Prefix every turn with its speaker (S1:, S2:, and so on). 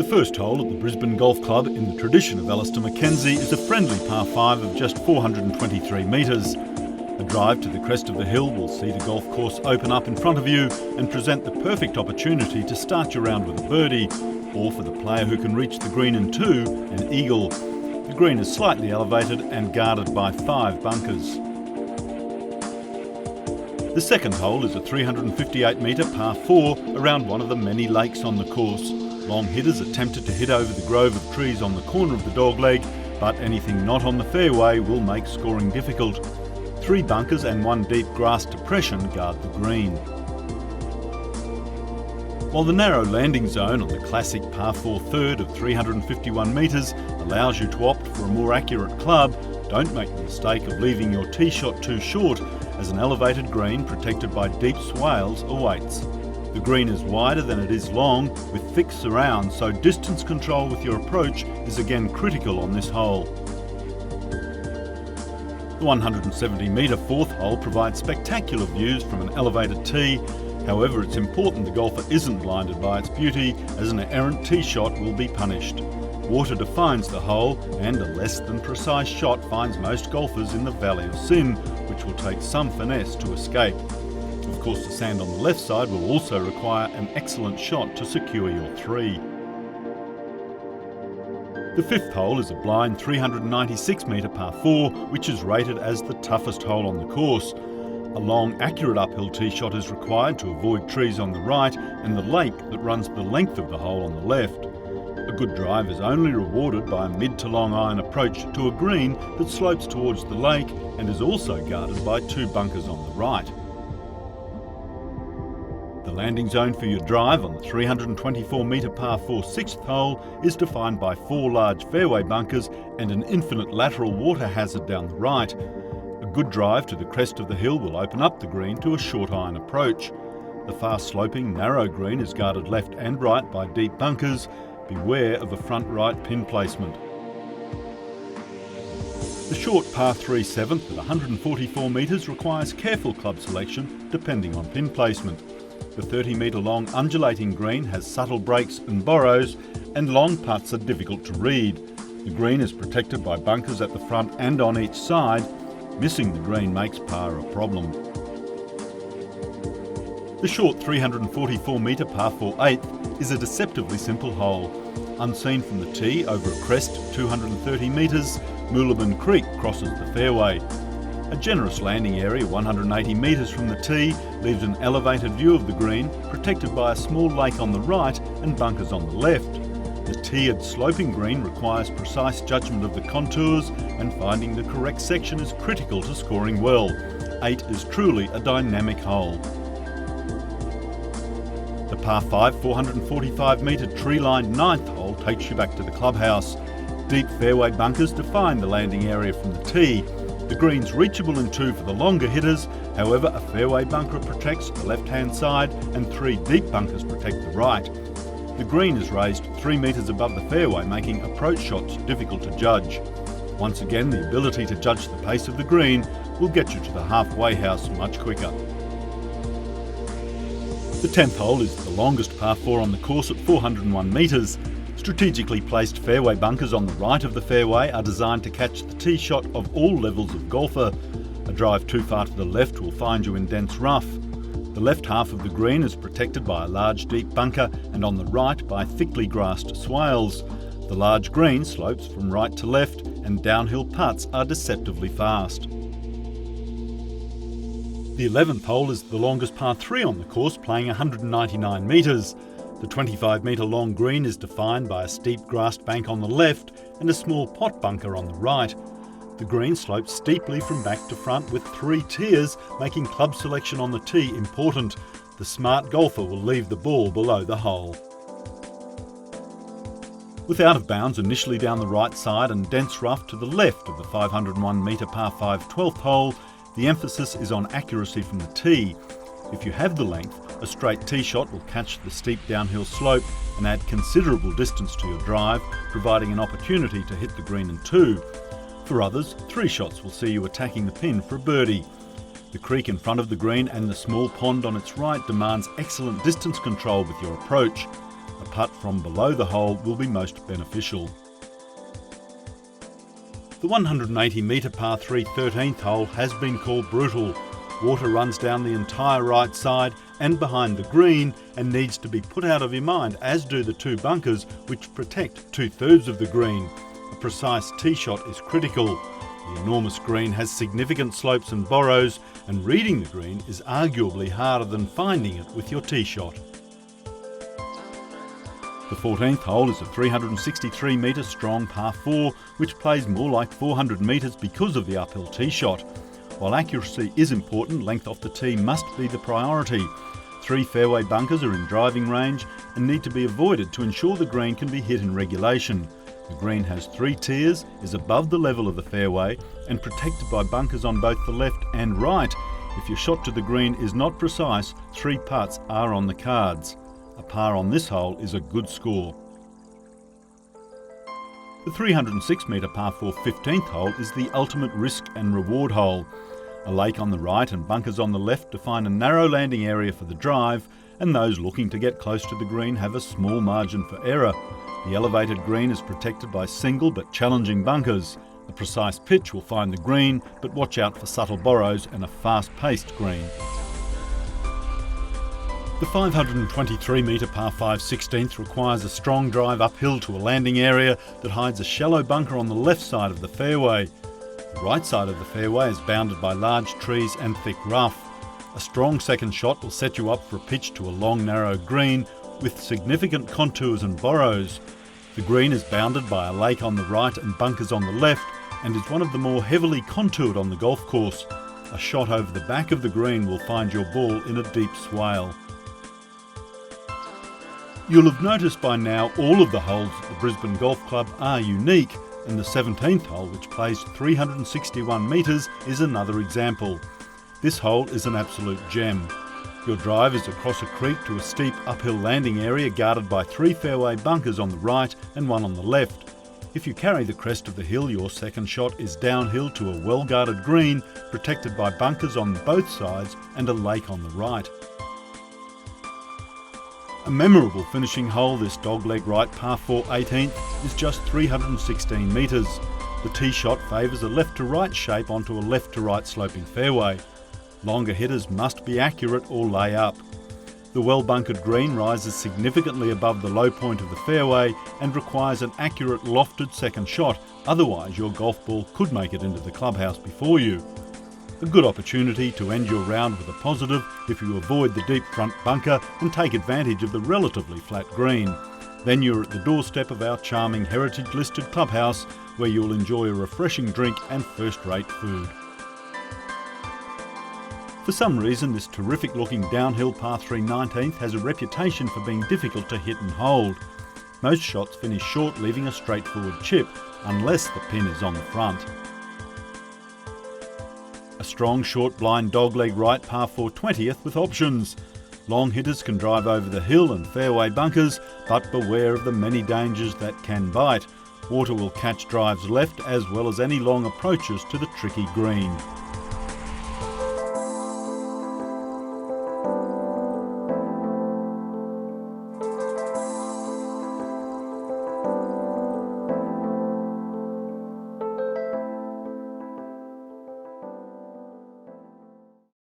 S1: The first hole at the Brisbane Golf Club in the tradition of Alistair Mackenzie is a friendly par 5 of just 423 metres. A drive to the crest of the hill will see the golf course open up in front of you and present the perfect opportunity to start your round with a birdie, or for the player who can reach the green in 2, an eagle. The green is slightly elevated and guarded by 5 bunkers. The second hole is a 358 metre par 4 around one of the many lakes on the course. Long hitters attempted to hit over the grove of trees on the corner of the dogleg, but anything not on the fairway will make scoring difficult. 3 bunkers and 1 deep grass depression guard the green. While the narrow landing zone on the classic par 4 third of 351 metres allows you to opt for a more accurate club, don't make the mistake of leaving your tee shot too short, as an elevated green protected by deep swales awaits. The green is wider than it is long, with thick surround, so distance control with your approach is again critical on this hole. The 170 metre fourth hole provides spectacular views from an elevated tee. However, it's important the golfer isn't blinded by its beauty, as an errant tee shot will be punished. Water defines the hole, and a less than precise shot finds most golfers in the Valley of Sin, which will take some finesse to escape. Of course, the sand on the left side will also require an excellent shot to secure your 3. The fifth hole is a blind 396 metre par 4, which is rated as the toughest hole on the course. A long, accurate uphill tee shot is required to avoid trees on the right and the lake that runs the length of the hole on the left. A good drive is only rewarded by a mid to long iron approach to a green that slopes towards the lake and is also guarded by 2 bunkers on the right. The landing zone for your drive on the 324 metre par 4 sixth hole is defined by 4 large fairway bunkers and an infinite lateral water hazard down the right. A good drive to the crest of the hill will open up the green to a short iron approach. The fast sloping narrow green is guarded left and right by deep bunkers. Beware of a front right pin placement. The short par 3 seventh at 144 metres requires careful club selection depending on pin placement. The 30 metre long undulating green has subtle breaks and borrows, and long putts are difficult to read. The green is protected by bunkers at the front and on each side. Missing the green makes par a problem. The short 344 metre par 4 8th is a deceptively simple hole. Unseen from the tee over a crest 230 metres, Moolabin Creek crosses the fairway. A generous landing area 180 metres from the tee leaves an elevated view of the green, protected by a small lake on the right and bunkers on the left. The tiered sloping green requires precise judgment of the contours, and finding the correct section is critical to scoring well. 8 is truly a dynamic hole. The par 5 445 metre tree-lined 9th hole takes you back to the clubhouse. Deep fairway bunkers define the landing area from the tee. The green's reachable in 2 for the longer hitters, however a fairway bunker protects the left-hand side and 3 deep bunkers protect the right. The green is raised 3 metres above the fairway, making approach shots difficult to judge. Once again, the ability to judge the pace of the green will get you to the halfway house much quicker. The 10th hole is the longest par 4 on the course at 401 metres. Strategically placed fairway bunkers on the right of the fairway are designed to catch the tee shot of all levels of golfer. A drive too far to the left will find you in dense rough. The left half of the green is protected by a large deep bunker, and on the right by thickly grassed swales. The large green slopes from right to left, and downhill putts are deceptively fast. The 11th hole is the longest par 3 on the course, playing 199 metres. The 25 metre long green is defined by a steep grassed bank on the left and a small pot bunker on the right. The green slopes steeply from back to front with 3 tiers, making club selection on the tee important. The smart golfer will leave the ball below the hole. With out of bounds initially down the right side and dense rough to the left of the 501 metre par 5 12th hole, the emphasis is on accuracy from the tee. If you have the length, a straight tee shot will catch the steep downhill slope and add considerable distance to your drive, providing an opportunity to hit the green in 2. For others, 3 shots will see you attacking the pin for a birdie. The creek in front of the green and the small pond on its right demands excellent distance control with your approach. A putt from below the hole will be most beneficial. The 180 metre par 3 13th hole has been called brutal. Water runs down the entire right side and behind the green and needs to be put out of your mind, as do the two bunkers which protect 2/3 of the green. A precise tee shot is critical. The enormous green has significant slopes and borrows, and reading the green is arguably harder than finding it with your tee shot. The 14th hole is a 363 metre strong par 4 which plays more like 400 metres because of the uphill tee shot. While accuracy is important, length off the tee must be the priority. 3 fairway bunkers are in driving range and need to be avoided to ensure the green can be hit in regulation. The green has 3 tiers, is above the level of the fairway and protected by bunkers on both the left and right. If your shot to the green is not precise, 3 putts are on the cards. A par on this hole is a good score. The 306 metre par 4 15th hole is the ultimate risk and reward hole. A lake on the right and bunkers on the left define a narrow landing area for the drive, and those looking to get close to the green have a small margin for error. The elevated green is protected by single but challenging bunkers. A precise pitch will find the green, but watch out for subtle borrows and a fast-paced green. The 523 metre par 5 16th requires a strong drive uphill to a landing area that hides a shallow bunker on the left side of the fairway. The right side of the fairway is bounded by large trees and thick rough. A strong second shot will set you up for a pitch to a long narrow green with significant contours and borrows. The green is bounded by a lake on the right and bunkers on the left, and is one of the more heavily contoured on the golf course. A shot over the back of the green will find your ball in a deep swale. You'll have noticed by now all of the holes at the Brisbane Golf Club are unique, and the 17th hole, which plays 361 metres, is another example. This hole is an absolute gem. Your drive is across a creek to a steep uphill landing area guarded by 3 fairway bunkers on the right and 1 on the left. If you carry the crest of the hill, your second shot is downhill to a well-guarded green, protected by bunkers on both sides and a lake on the right. A memorable finishing hole, this dogleg right par 4 18th, is just 316 metres. The tee shot favours a left to right shape onto a left to right sloping fairway. Longer hitters must be accurate or lay up. The well-bunkered green rises significantly above the low point of the fairway and requires an accurate lofted second shot, otherwise your golf ball could make it into the clubhouse before you. A good opportunity to end your round with a positive if you avoid the deep front bunker and take advantage of the relatively flat green. Then you're at the doorstep of our charming heritage-listed clubhouse, where you'll enjoy a refreshing drink and first-rate food. For some reason, this terrific-looking downhill par 3 19th has a reputation for being difficult to hit and hold. Most shots finish short, leaving a straightforward chip, unless the pin is on the front. A strong short blind dogleg right par 4 20th with options. Long hitters can drive over the hill and fairway bunkers, but beware of the many dangers that can bite. Water will catch drives left as well as any long approaches to the tricky green.